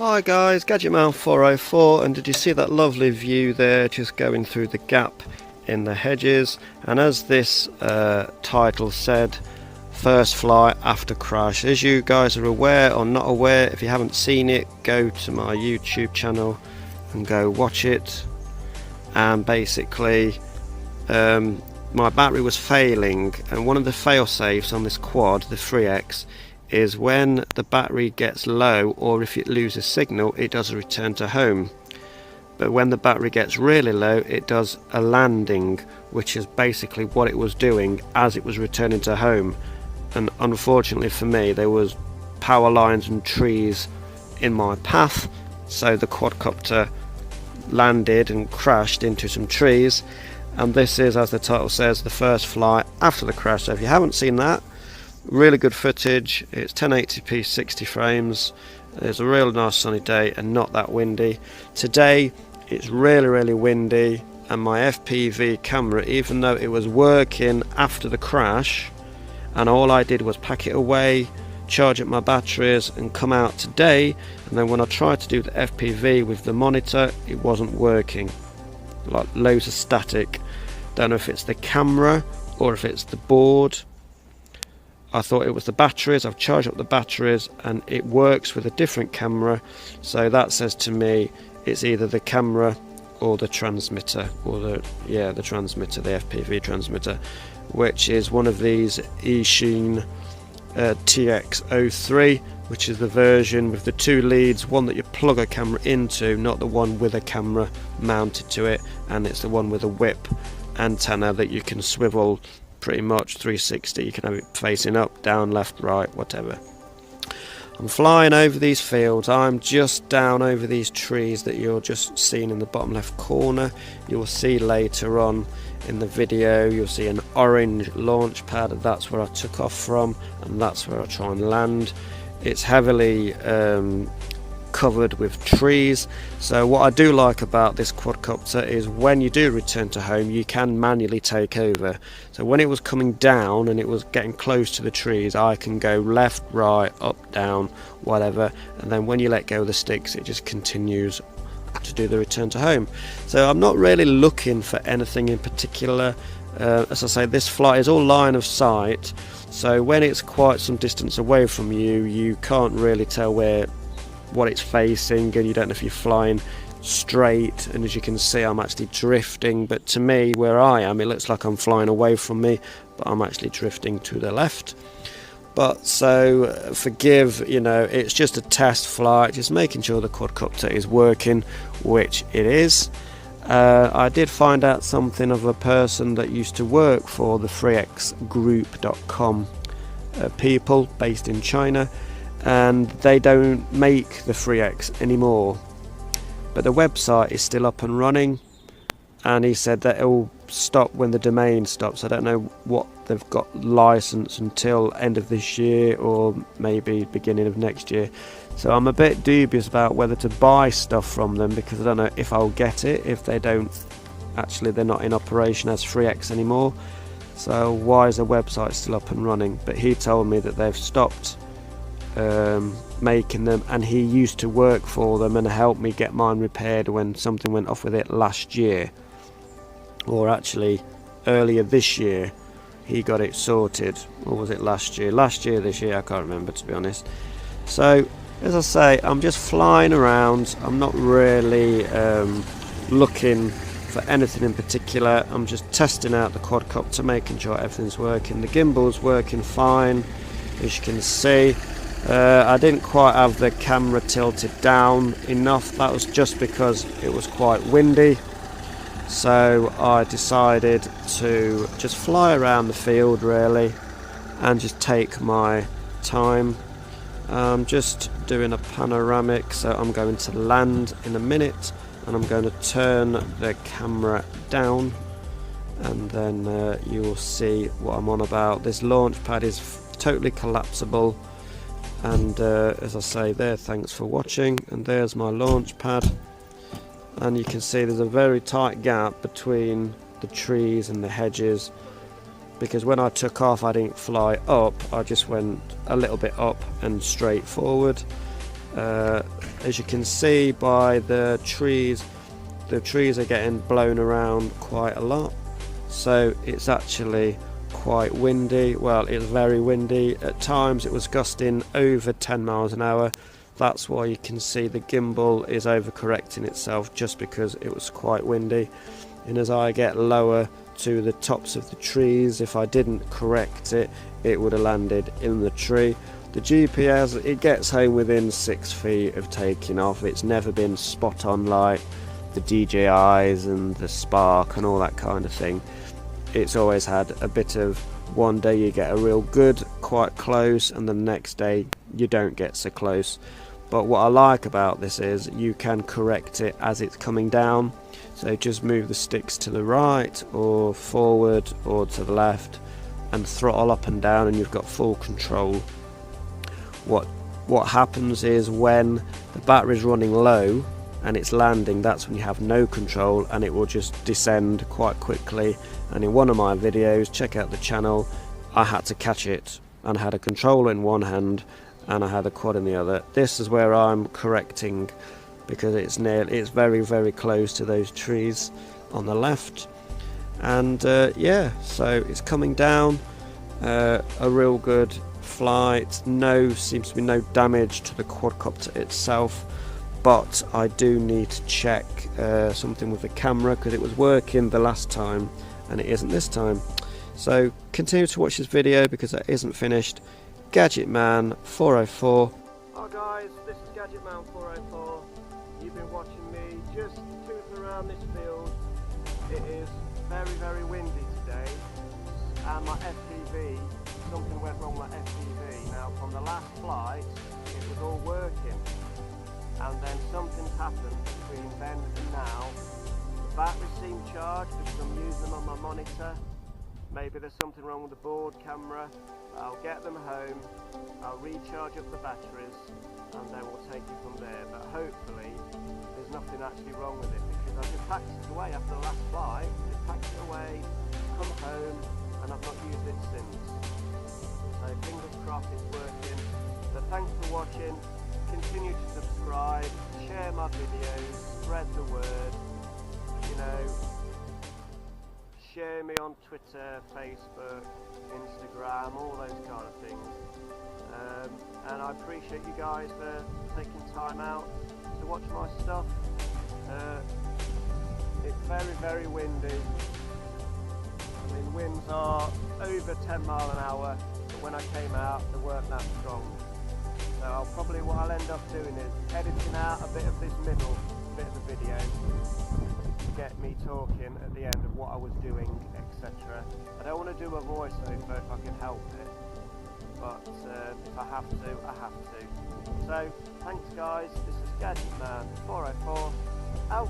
Hi guys, Gadgetman 404, and did you see that lovely view there just going through the gap in the hedges? And as this title said, first fly after crash. As you guys are aware or not aware, if you haven't seen it, go to my YouTube channel and go watch it. And basically my battery was failing, and one of the fail safes on this quad, the FreeX, is when the battery gets low or if it loses signal, it does a return to home. But when the battery gets really low, it does a landing, which is basically what it was doing as it was returning to home. And unfortunately for me, there was power lines and trees in my path, so the quadcopter landed and crashed into some trees. And this is, as the title says, the first fly after the crash. So if you haven't seen that, really good footage. It's 1080p 60 frames. It's a real nice sunny day and not that windy. Today it's really windy, and my FPV camera, even though it was working after the crash and all I did was pack it away, charge up my batteries and come out today, and then when I tried to do the FPV with the monitor, it wasn't working. Like loads of static. Don't know if it's the camera or if it's the board. I thought it was the batteries. I've charged up the batteries and it works with a different camera, so that says to me it's either the camera or the transmitter, or the transmitter, the FPV transmitter, which is one of these Eachine TX03, which is the version with the two leads, one that you plug a camera into, not the one with a camera mounted to it, and it's the one with a whip antenna that you can swivel pretty much 360. You can have it facing up, down, left, right, whatever. I'm flying over these fields. I'm just down over these trees that you're just seeing in the bottom left corner. You'll see later on in the video, you'll see an orange launch pad. That's where I took off from, and that's where I try and land. It's heavily covered with trees, so what I do like about this quadcopter is when you do return to home, you can manually take over. So when it was coming down and it was getting close to the trees, I can go left, right, up, down, whatever, and then when you let go of the sticks, it just continues to do the return to home. So I'm not really looking for anything in particular. As I say, this flight is all line of sight, so when it's quite some distance away from you, you can't really tell what it's facing, and you don't know if you're flying straight. And as you can see, I'm actually drifting, but to me, where I am, it looks like I'm flying away from me, but I'm actually drifting to the left. But so forgive, it's just a test flight, just making sure the quadcopter is working, which it is. I did find out something of a person that used to work for the FreeXgroup.com people based in China, and they don't make the FreeX anymore, but the website is still up and running, and he said that it will stop when the domain stops. I don't know what they've got licensed until end of this year or maybe beginning of next year, so I'm a bit dubious about whether to buy stuff from them, because I don't know if I'll get it if they're not in operation as FreeX anymore. So why is the website still up and running? But he told me that they've stopped making them, and he used to work for them and helped me get mine repaired when something went off with it last year, or actually earlier this year he got it sorted, or was it last year, this year, I can't remember, to be honest. So as I say, I'm just flying around. I'm not really looking for anything in particular. I'm just testing out the quadcopter, making sure everything's working. The gimbal's working fine, as you can see. I didn't quite have the camera tilted down enough. That was just because it was quite windy, so I decided to just fly around the field really and just take my time. I'm just doing a panoramic, so I'm going to land in a minute, and I'm going to turn the camera down, and then you will see what I'm on about. This launch pad is totally collapsible, and as I say there, thanks for watching. And there's my launch pad, and you can see there's a very tight gap between the trees and the hedges, because when I took off I didn't fly up, I just went a little bit up and straight forward. As you can see by the trees are getting blown around quite a lot, so it's actually quite windy. Well, it's very windy. At times it was gusting over 10 miles an hour. That's why you can see the gimbal is overcorrecting itself, just because it was quite windy. And as I get lower to the tops of the trees, if I didn't correct it, it would have landed in the tree. The GPS, it gets home within 6 feet of taking off. It's never been spot on like the DJIs and the Spark and all that kind of thing. It's always had a bit of, one day you get a real good, quite close, and the next day you don't get so close. But what I like about this is you can correct it as it's coming down. So just move the sticks to the right or forward or to the left and throttle up and down, and you've got full control. What happens is when the battery's running low and it's landing, that's when you have no control, and it will just descend quite quickly. And in one of my videos, check out the channel, I had to catch it and I had a controller in one hand and I had a quad in the other. This is where I'm correcting, because it's very, very close to those trees on the left. And yeah, so it's coming down, a real good flight. Seems to be no damage to the quadcopter itself, but I do need to check something with the camera, because it was working the last time and it isn't this time. So continue to watch this video because it isn't finished. Gadget Man 404. Hi guys, this is Gadget Man 404. You've been watching me just tooting around this field. It is very, very windy today, and my FPV, something went wrong with my FPV. Now from the last flight it was all working, and then something's happened between then and now. The batteries seem charged because I'm using them on my monitor. Maybe there's something wrong with the board camera. I'll get them home, I'll recharge up the batteries, and then we'll take it from there. But hopefully there's nothing actually wrong with it, because I just packed it away after the last flight. Just packed it away, come home, and I've not used it since. So fingers crossed it's working. So thanks for watching. Continue to subscribe, share my videos, spread the word, you know, share me on Twitter, Facebook, Instagram, all those kind of things. And I appreciate you guys for taking time out to watch my stuff. It's very, very windy. I mean, winds are over 10 miles an hour, but when I came out they weren't that strong. So what I'll end up doing is editing out a bit of this middle bit of the video to get me talking at the end of what I was doing, etc. I don't want to do a voiceover if I can help it, but if I have to, I have to. So thanks guys, this is Gadget Man 404 out.